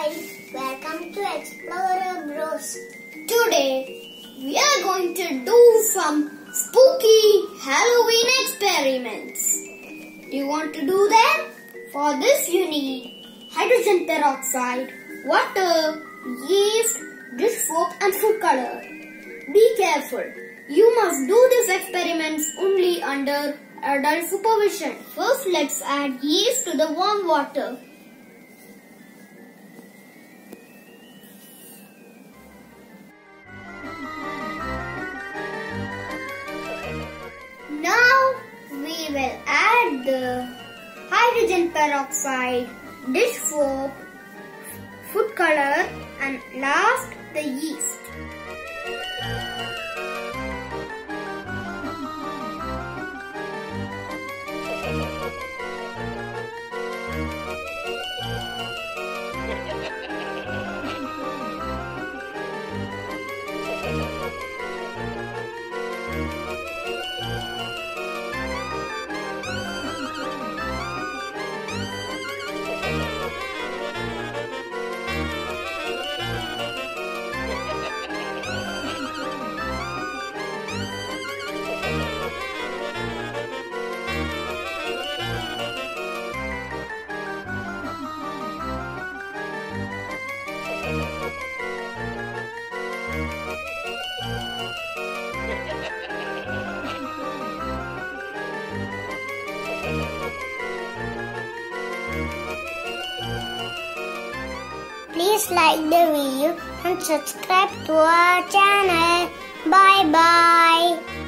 Hi, welcome to Explorer Bros. Today we are going to do some spooky Halloween experiments. Do you want to do them? For this you need hydrogen peroxide, water, yeast, dish soap and food color. Be careful. You must do these experiments only under adult supervision. First, let's add yeast to the warm water. Now we will add the hydrogen peroxide, dish soap, food color and last the yeast. Please like the video and subscribe to our channel. Bye bye.